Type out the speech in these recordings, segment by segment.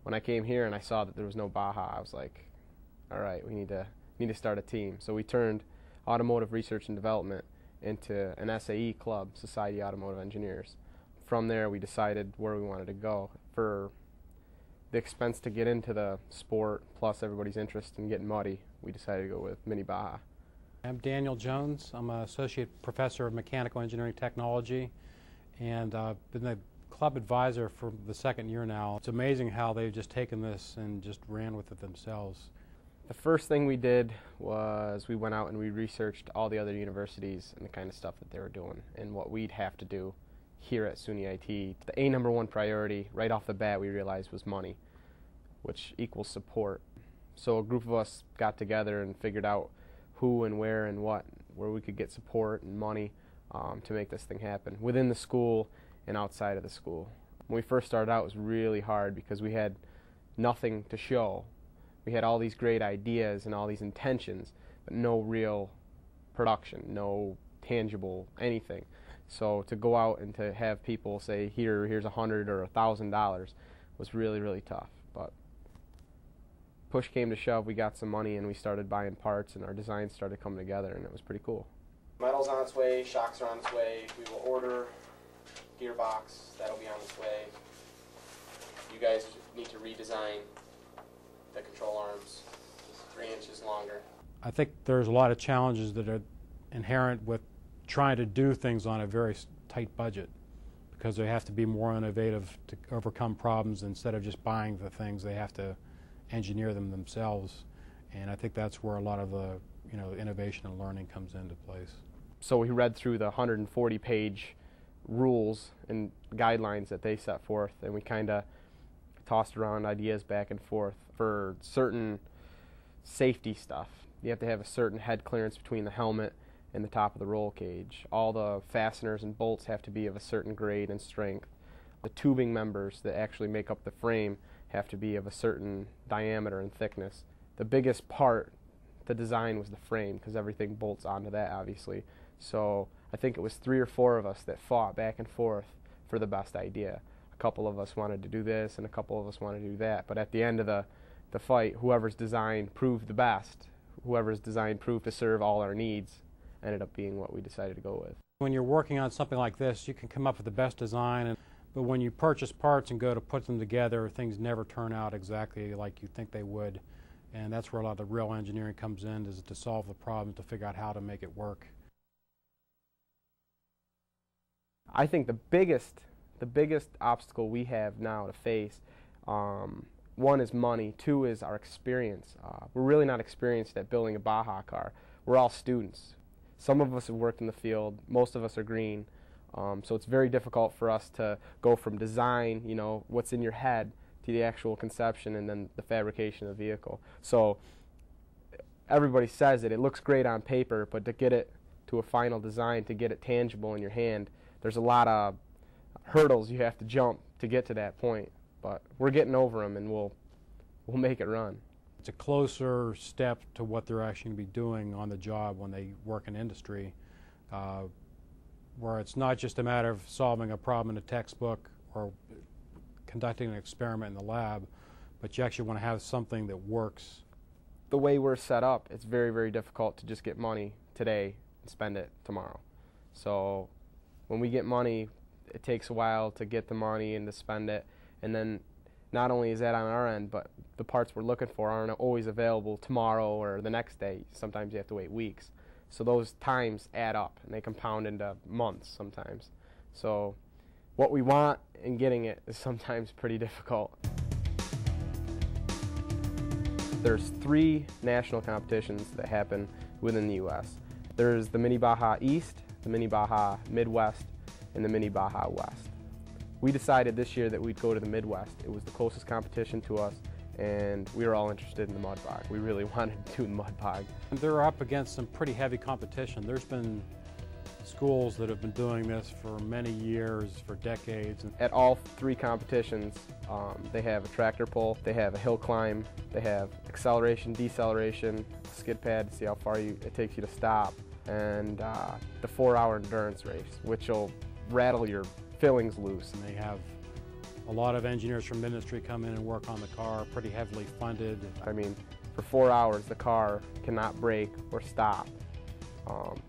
when I came here and I saw that there was no Baja, I was like, all right, we need to start a team. So we turned automotive research and development into an SAE club, Society of Automotive Engineers. From there, we decided where we wanted to go. For the expense to get into the sport, plus everybody's interest in getting muddy, we decided to go with Mini Baja. I'm Daniel Jones. I'm an associate professor of mechanical engineering technology, and I've been the club advisor for the second year now. It's amazing how they've just taken this and just ran with it themselves. The first thing we did was we went out and we researched all the other universities and the kind of stuff that they were doing and what we'd have to do here at SUNYIT. The #1 priority right off the bat we realized was money, which equals support. So a group of us got together and figured out who and where and what, where we could get support and money to make this thing happen within the school and outside of the school. When we first started out, it was really hard because we had nothing to show. We had all these great ideas and all these intentions, but no real production, no tangible anything. So to go out and to have people say, here's $100 or $1,000 was really, really tough. But push came to shove, we got some money and we started buying parts and our designs started coming together and it was pretty cool. Metal's on its way, shocks are on its way, we will order gearbox, that'll be on its way. You guys need to redesign the control arms 3 inches longer. I think there's a lot of challenges that are inherent with trying to do things on a very tight budget, because they have to be more innovative to overcome problems. Instead of just buying the things, they have to engineer them themselves, and I think that's where a lot of the innovation and learning comes into place. So we read through the 140-page rules and guidelines that they set forth, and we kind of tossed around ideas back and forth. For certain safety stuff, you have to have a certain head clearance between the helmet and the top of the roll cage. All the fasteners and bolts have to be of a certain grade and strength. The tubing members that actually make up the frame have to be of a certain diameter and thickness. The biggest part to design was the frame, because everything bolts onto that, obviously. So I think it was 3 or 4 of us that fought back and forth for the best idea. A couple of us wanted to do this and a couple of us wanted to do that, but at the end of the fight, whoever's design proved the best, whoever's design proved to serve all our needs, ended up being what we decided to go with. When you're working on something like this, you can come up with the best design, but when you purchase parts and go to put them together, things never turn out exactly like you think they would, and that's where a lot of the real engineering comes in, is to solve the problem, to figure out how to make it work. I think the biggest obstacle we have now to face, 1 is money, 2 is our experience. We're really not experienced at building a Baja car. We're all students. Some of us have worked in the field, most of us are green, so it's very difficult for us to go from design, what's in your head, to the actual conception and then the fabrication of the vehicle. So everybody says it looks great on paper, but to get it to a final design, to get it tangible in your hand, there's a lot of hurdles you have to jump to get to that point. But we're getting over them and we'll make it run. It's a closer step to what they're actually going to be doing on the job when they work in industry, where it's not just a matter of solving a problem in a textbook or conducting an experiment in the lab, but you actually want to have something that works. The way we're set up, it's very, very difficult to just get money today and spend it tomorrow. So when we get money, it takes a while to get the money and to spend it, and then not only is that on our end, but the parts we're looking for aren't always available tomorrow or the next day. Sometimes you have to wait weeks. So those times add up and they compound into months sometimes. So what we want and getting it is sometimes pretty difficult. There's 3 national competitions that happen within the U.S. There's the Mini Baja East, the Mini Baja Midwest, and the Mini Baja West. We decided this year that we'd go to the Midwest. It was the closest competition to us, and we were all interested in the mud bog. We really wanted to do the mud bog. They're up against some pretty heavy competition. There's been schools that have been doing this for many years, for decades. At all 3 competitions, they have a tractor pull, they have a hill climb, they have acceleration, deceleration, skid pad to see how far it takes you to stop, and the 4-hour endurance race, which will rattle your fillings loose. And they have A lot of engineers from industry come in and work on the car, pretty heavily funded. I mean, for 4 hours the car cannot brake or stop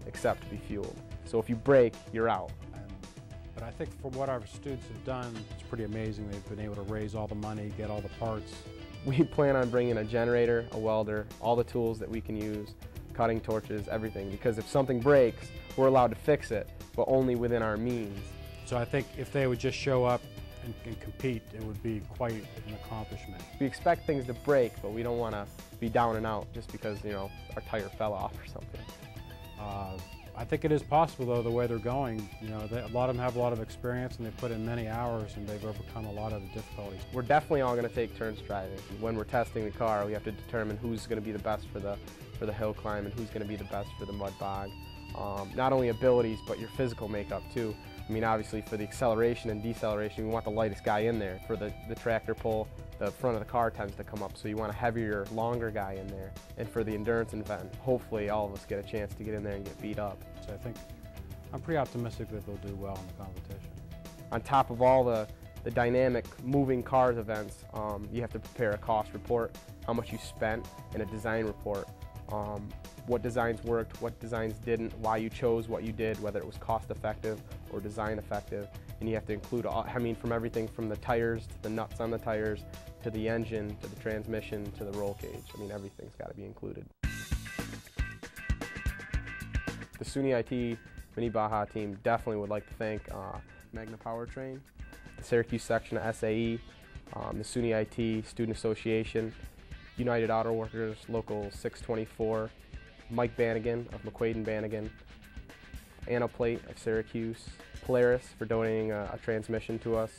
except to be fueled. So if you brake, you're out. But I think for what our students have done, it's pretty amazing. They've been able to raise all the money, get all the parts. We plan on bringing a generator, a welder, all the tools that we can use, cutting torches, everything, because if something breaks, we're allowed to fix it, but only within our means. So I think if they would just show up and compete, it would be quite an accomplishment. We expect things to break, but we don't want to be down and out just because, you know, our tire fell off or something. I think it is possible, though, the way they're going. You know, a lot of them have a lot of experience, and they put in many hours, and they've overcome a lot of the difficulties. We're definitely all going to take turns driving. When we're testing the car, we have to determine who's going to be the best for the hill climb and who's going to be the best for the mud bog. Not only abilities, but your physical makeup, too. I mean, obviously, for the acceleration and deceleration, we want the lightest guy in there. For the tractor pull, the front of the car tends to come up, so you want a heavier, longer guy in there. And for the endurance event, hopefully all of us get a chance to get in there and get beat up. So I think I'm pretty optimistic that they'll do well in the competition. On top of all the dynamic moving cars events, you have to prepare a cost report, how much you spent, and a design report. What designs worked, what designs didn't, why you chose what you did, whether it was cost effective or design effective. And you have to include, I mean, from everything from the tires to the nuts on the tires, to the engine, to the transmission, to the roll cage. I mean, everything's got to be included. The SUNYIT Mini Baja team definitely would like to thank Magna Powertrain, the Syracuse section of SAE, the SUNYIT Student Association, United Auto Workers Local 624, Mike Bannigan of McQuaid & Bannigan, Anaplate of Syracuse, Polaris for donating a transmission to us,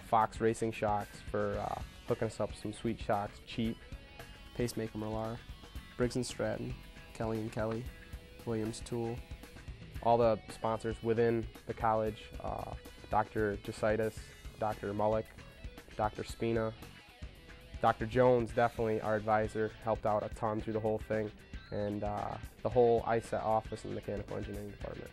Fox Racing Shocks for hooking us up some sweet shocks, cheap, Pacemaker Millar, Briggs & Stratton, Kelly & Kelly, Williams Tool, all the sponsors within the college, Dr. Jositis, Dr. Mullick, Dr. Spina. Dr. Jones, definitely our advisor, helped out a ton through the whole thing, and the whole ISET office and mechanical engineering department.